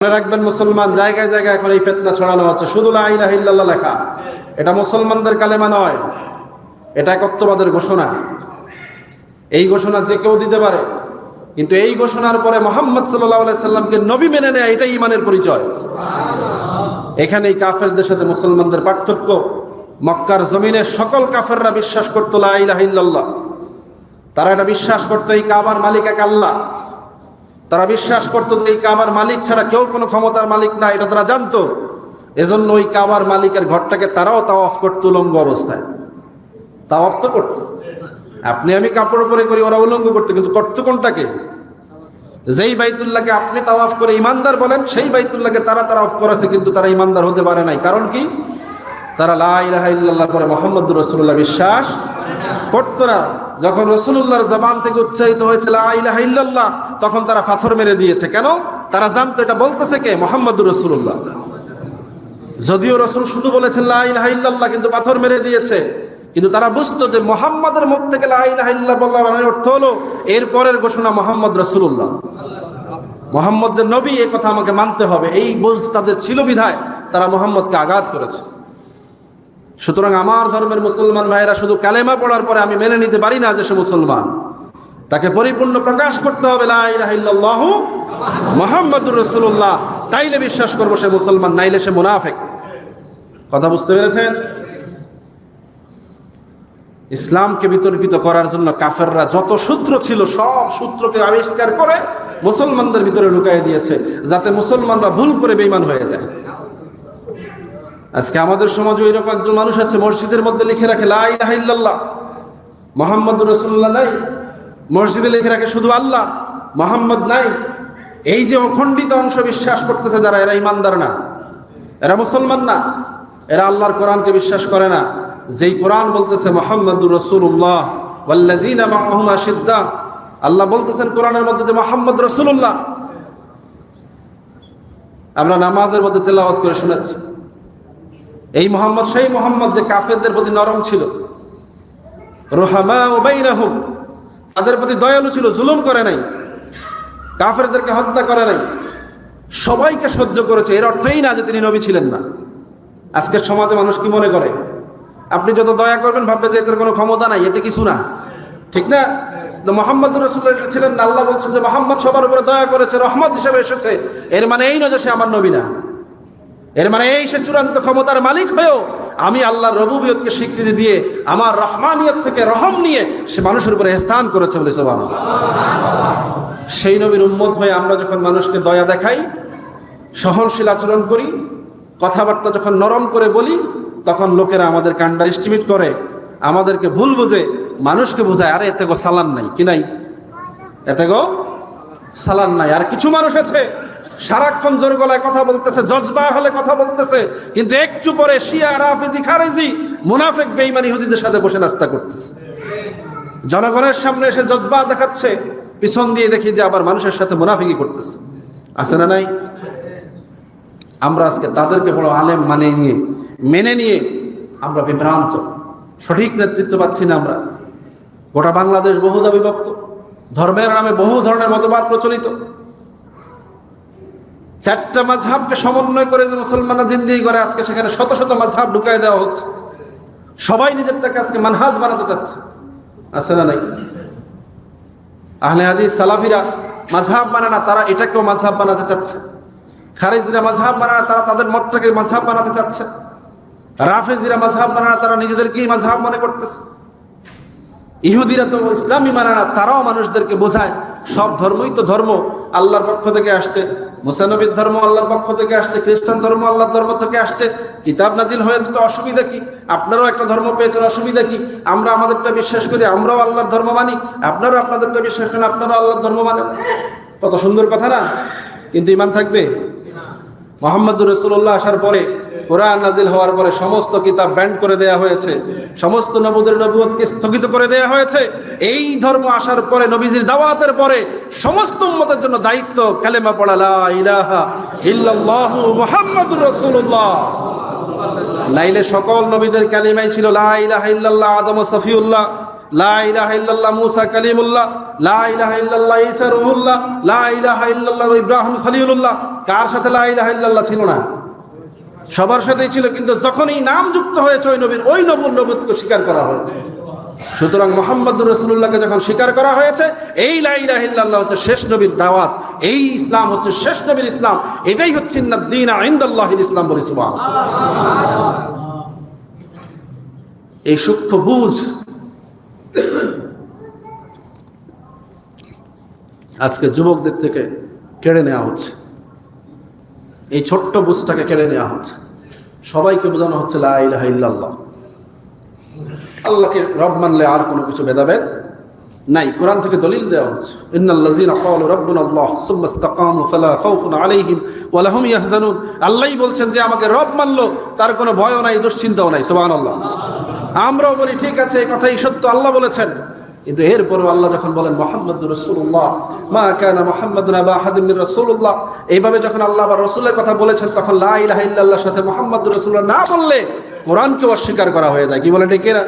মনে রাখবেন মুসলমান, জায়গায় জায়গায় এখন এই ফিতনা ছড়ানো হচ্ছে, শুধু লা ইলাহা ইল্লাল্লাহ লেখা। এটা মুসলমানদের কালেমা নয়, এটা একত্ববাদের ঘোষণা। এই ঘোষণা যে কেউ দিতে পারে, কিন্তু এই ঘোষণার পরে মুহাম্মদ সাল্লাল্লাহু আলাইহি সাল্লামকে নবী মেনে নেয়া, এটাই ঈমানের পরিচয়। এখানেই কাফেরদের সাথে মুসলমানদের পার্থক্য। মক্কার জমিনে সকল কাফেররা বিশ্বাস করত লা ইলাহা ইল্লাল্লাহ। তারা এটা বিশ্বাস করত এই কাবার মালিক এক আল্লাহ। তারা বিশ্বাস করতো যে এই কাবার মালিক ছাড়া কেউ কোনো ক্ষমতার মালিক না, এটা তারা জানতো। এজন্য ওই কাবার মালিকের ঘরটাকে তারাও তাওয়াফ করতো উলঙ্গ অবস্থায়। তাওয়াফ তো করতো, আপনি আমি কাপড় পরে করি, ওরা উলঙ্গ করতো, কিন্তু করতো কোনটাকে? যেই বাইতুল্লাহকে আপনি তাওয়াফ করে ইমানদার বলেন, সেই বাইতুল্লাহকে তারা তাওয়াফ করেছে, কিন্তু তারা ইমানদার হতে পারে নাই। কারণ কি? তারা লা ইলাহা ইল্লাল্লাহ পরে মুহাম্মদুর রাসূলুল্লাহ বিশ্বাস করতো না। যখন রাসূলুল্লাহর জবান থেকে উচ্চারিত হয়েছে লা ইলাহা ইল্লাল্লাহ, তখন তারা পাথর মেরে দিয়েছে। কেন? তারা জানতো এটা বলতেছে কে? মুহাম্মদুর রাসূলুল্লাহ। যদিও রাসূল শুধু বলেছেন লা ইলাহা ইল্লাল্লাহ, কিন্তু পাথর মেরে দিয়েছে। কিন্তু তারা বুঝতো যে মুহাম্মাদের মুখ থেকে লা ইলাহা ইল্লাল্লাহ বলার মানে অর্থ হলো এর পরের ঘোষণা মুহাম্মদ রাসূলুল্লাহ, মুহাম্মদ যে নবী, এই কথা আমাকে মানতে হবে। এই বুঝ তাদের ছিল বিধায় তারা মুহাম্মদকে আঘাত করেছে। সুতরাং আমার ধর্মের মুসলমান ভাইয়েরা, শুধু কালেমা পড়ার পরে আমি মেনে নিতে পারি না যে সে মুসলমান। তাকে পরিপূর্ণ প্রকাশ করতে হবে লা ইলাহা ইল্লাল্লাহু মুহাম্মাদুর রাসূলুল্লাহ, তাইলে বিশ্বাস করব সে মুসলমান, নাইলে সে মুনাফিক। কথা বুঝতে পেরেছেন? ইসলামকে বিতর্কিত করার জন্য কাফেররা যত সূত্র ছিল, সব সূত্রকে আবিষ্কার করে মুসলমানদের ভিতরে ঢুকাই দিয়েছে, যাতে মুসলমানরা ভুল করে বেঈমান হয়ে যায়। আজকে আমাদের সমাজে এরকম একজন মানুষ আছে, মসজিদের মধ্যে লিখে রাখে লা ইলাহা ইল্লাল্লাহ মুহাম্মাদুর রাসূলুল্লাহ নাই, মসজিদে লিখে রাখে শুধু আল্লাহ, মুহাম্মদ নাই। এই যে অখণ্ডিত অংশ বিশ্বাস করতেছে যারা, এরা ইমানদার না, এরা মুসলমান না, এরা আল্লাহর কোরআনকে বিশ্বাস করে না। যেই কোরআন বলতেছে মুহাম্মাদুর রাসূলুল্লাহ ওয়াল্লাযীনা মাআহুম আশিদ্দা, আল্লাহ বলতেছেন কোরআনের মধ্যে যে মুহাম্মদ রাসূলুল্লাহ। আমরা নামাজের মধ্যে তেলাওয়াত করে শোনাচ্ছি, এই মুহাম্মদ সেই মুহাম্মদ যে কাফেরদের প্রতি নরম ছিল, রুহামাউ বাইনাহুম, তাদের প্রতি দয়ালু ছিল, জুলুম করে নাই, কাফেরদেরকে হত্যা করে নাই, সবাইকে সহ্য করেছে। এর অর্থই না যে তিনি নবী ছিলেন না। আজকের সমাজে মানুষ কি মনে করে? আপনি যত দয়া করবেন ভাববে যে এদের কোনো ক্ষমতা নাই, এতে কিছু না, ঠিক না? মুহাম্মদুর রাসূলুল্লাহ ছিলেন না, আল্লাহ বলছেন যে মুহাম্মদ সবার উপরে দয়া করেছে, রহমত হিসেবে এসেছে। এর মানে এই নয় যে সে আমার নবী না, এর মানে এই সে চূড়ান্ত ক্ষমতার মালিক হয়েও আমি আল্লাহর রবুবিয়তকে স্বীকৃতি দিয়ে আমার রহমানিয়ত থেকে রহম নিয়ে সে মানুষের উপরে ইহসান করেছে বলে সুবহানাল্লাহ। সেই নবীর উম্মত হয়ে আমরা যখন মানুষকে দয়া দেখাই, সহনশীল আচরণ করি, কথাবার্তা যখন নরম করে বলি, তখন লোকেরা আমাদেরকে আন্ডার এস্টিমেট করে, আমাদেরকে ভুল বুঝে, মানুষকে বোঝায় আরে এতে গো সালান নাই, কি নাই, এতে গো সালান নাই। আর কিছু মানুষ আছে সারাক্ষণ জোর গলায় কথা বলতেছে, জজবার হলে কথা বলতেছে, কিন্তু একটু পরে শিয়া, রাফিজি, খারেজি, মুনাফিক, বেঈমান ইহুদিদের সাথে বসে নাস্তা করতেছে। জনগণের সামনে এসে জজবা দেখাচ্ছে, পিছন দিয়ে দেখি যে আবার মানুষের সাথে মুনাফিকি করতেছে। আছে না নাই? আমরা আজকে তাদেরকে বড় আলেম মেনে নিয়ে আমরা বিভ্রান্ত, সঠিক নেতৃত্ব পাচ্ছি না। আমরা গোটা বাংলাদেশ বহুদা বিভক্ত, ধর্মের নামে বহু ধরনের মতবাদ প্রচলিত। 4টা মাযহাবকে সমন্বয় করে যে মুসলমানরা জিন্দেগি করে, আজকে সেখানে শত শত মাযহাব ঢুকাই দেওয়া হচ্ছে। সবাই নিজেরটাকে আজকে মানহাজ বানাতে চাচ্ছে। আছে না নাই? আহলে হাদিস সালাফিরা মাযহাব মানে না, তারা এটাকেও মাযহাব বানাতে চাচ্ছে। খারিজিরা মাযহাব মানে না, তারা তাদের মতটাকে মাযহাব বানাতে চাচ্ছে। রাফেজিরা মাযহাব মানে না, তারা নিজেদেরকেই মাযহাব মনে করতেছে। ইহুদিরা তো ইসলামী মানে না, তারাও মানুষদেরকে বোঝায় সব ধর্মই তো ধর্ম আল্লাহর পক্ষ থেকে আসছে, মুসা নবীর ধর্ম আল্লাহর পক্ষ থেকে আসছে, খ্রিস্টান ধর্ম আল্লাহর ধর্ম থেকে আসছে, কিতাব নাজিল হয়েছে, তো অসুবিধা কি? আপনারাও একটা ধর্ম পেয়েছেন, অসুবিধা কি? আমরা আমাদেরটা বিশ্বাস করি, আমরাও আল্লাহর ধর্ম মানি, আপনারাও আপনাদেরটা বিশ্বাস করেন, আপনারাও আল্লাহর ধর্ম মানেন। কত সুন্দর কথা না? কিন্তু ঈমান থাকবে? মুহাম্মদুর রাসূলুল্লাহ আসার পরে, কোরআন নাজিল হওয়ার পরে সমস্ত কিতাব ব্যান্ড করে দেয়া হয়েছে, সমস্ত নবীদের নবুয়তকে স্থগিত করে দেয়া হয়েছে। এই ধর্ম আসার পরে, নবীজির দাওয়াতের পরে সমস্ত উম্মতের জন্য দায়িত্ব কালেমা পড়া, লা ইলাহা ইল্লাল্লাহু মুহাম্মাদুর রাসূলুল্লাহ। নাইলে সকল নবীদের কালিমাই ছিল লা ইলাহা ইল্লাল্লাহ, আদম ও সফিউল্লাহ, লা ইলাহা ইল্লাল্লাহ মুসা কালিমুল্লাহ, লা ইলাহা ইল্লাল্লাহ ঈসা রূহুল্লাহ, লা ইলাহা ইল্লাল্লাহ ইব্রাহিম খলিলুল্লাহ। কার সাথে লা ইলাহা ইল্লাল্লাহ ছিল না? সবার সাথেই ছিল, কিন্তু যখনই নাম যুক্ত হয়েছে ওই নবীর, ওই নবুয়তকে স্বীকার করা হয়েছে। সুতরাং মুহাম্মদুর রাসূলুল্লাহকে যখন স্বীকার করা হয়েছে, এই লা ইলাহা ইল্লাল্লাহ হচ্ছে শেষ নবীর দাওয়াত, এই ইসলাম হচ্ছে শেষ নবীর ইসলাম, এটাই হচ্ছে ইন্নাদ-দীনা ইনদাল্লাহিল ইসলাম। বলি সুবহানাল্লাহ। এই সূক্ষ্ম বুঝ আজকে যুবকদের থেকে কেড়ে নেওয়া হচ্ছে, এই ছোট্ট বুঝটাকে কেড়ে নেওয়া হচ্ছে। সবাইকে বোঝানো হচ্ছে লা ইলাহা ইল্লাল্লাহ, আল্লাহকে রব মানলে আর কোনো কিছু ভেদাভেদ নাই। কোরআন থেকে দলিল দেওয়া হচ্ছে, ইন্নাল্লাযীনা ক্বালু রাব্বুনাল্লাহ সুম্মা ইসতাকামু ফালা খাউফুন আলাইহিম ওয়া লাহুম ইয়াহজানুন। আল্লাহই বলছেন যে আমাকে রব মানলো, তার কোনো ভয়ও নাই, দুশ্চিন্তাও নাই। সুবহানাল্লাহ। আমরাও বলি ঠিক আছে, এই কথাই সত্য, আল্লাহ বলেছেন, কিন্তু এরপরও আল্লাহ যখন বলেন মুহাম্মাদুর রাসূলুল্লাহ, মা কানা মুহাম্মাদুন আবা আহাদিন মির রাসূলুল্লাহ, এইভাবে যখন আল্লাহ বা রাসূলের কথা বলেছেন, তখন লা ইলাহা ইল্লাল্লাহর সাথে মুহাম্মাদুর রাসূলুল্লাহ না বললে কোরআনকে অস্বীকার করা হয়ে যায়। কি বলেন ঠিক না?